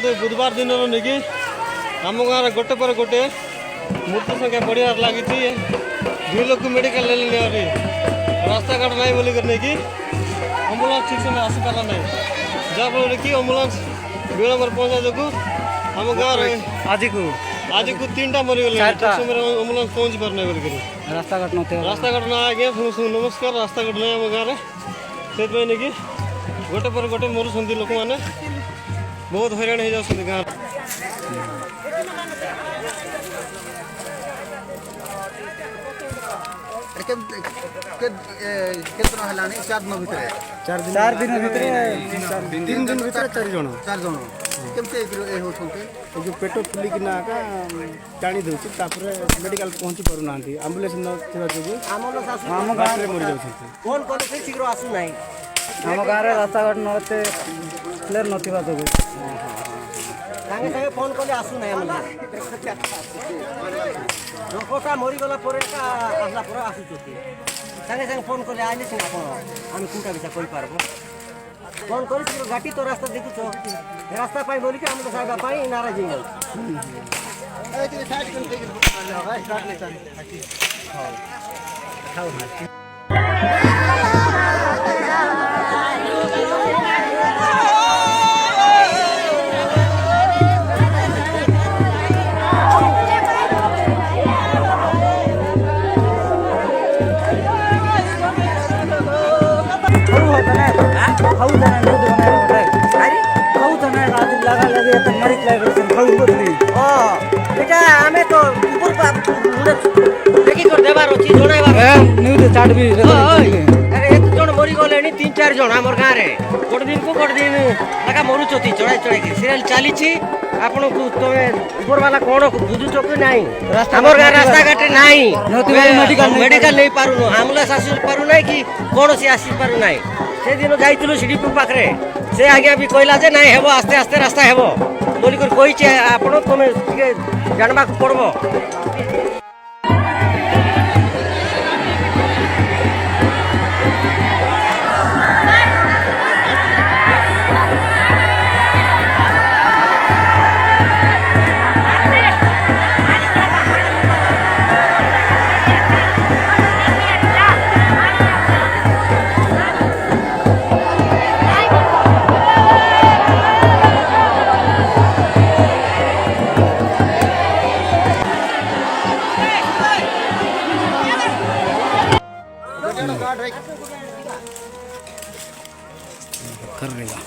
देखते बुधवार दिन नहीं आम गाँव गोटे पर गोटे मृत्यु संख्या बढ़िया लगी दुई लोग मेडिकल रास्ता घाट ना बोलिक नहीं आम्बुलांस ठीक समय आसीपारा ना जहाँफल कि आम्बुलांस विलम्बर पहुँचा जो आम गाँव आज को 3टा मरीगले समय आम्बुलांस पहुँची पारना बोलिक रास्ता घाट ना आज्ञा नमस्कार रास्ता घाट ना आम गाँव से नहीं गोटे पर गोटे मरुंट लोक मैंने बहुत हैरान हो जाती गाँव चार दिन भीतर 4 जन जो पेट फुलिकिना टाणी दूसरी मेडिकल पहुँची पारना आम्बुलांस न आम गाँव में मरी जाती शीघ्र आसुना आम गाँव रास्ता घाट नते क्लियर नथिबा जो सागे सागे फोन कले आसुना लोकटा मरीगला आसला पर आसुचती सागे सागे फोन कले आइले सिना आम कुंटा बिचा कहि पारबो फोन करी शीघ्र गाटी तो रास्ता देखुछ रास्ता पाई बोली कि हम सागा पाई नाराज हो मरीगले 3-4 जन आम गाँव में गोटे दिन को गोटे दिन लगा मरुचती चढ़ाई चढ़ाई सीरियल चली आपण तुम ऊपर वाला कौन बुझुच कि ना आम गाँव रास्ता घाट ना मेडिकल नहीं पारुन आम्बुलांस आसी पारुना कि कौन सी आसी पारुना से दिन जाइलु सीडीपुर पाखे से आज्ञा भी कहला जे नाई हेबो आस्ते आस्ते रास्ता हेबो बोली कर कही आपण तुम जानवा पड़बो कर लेगा।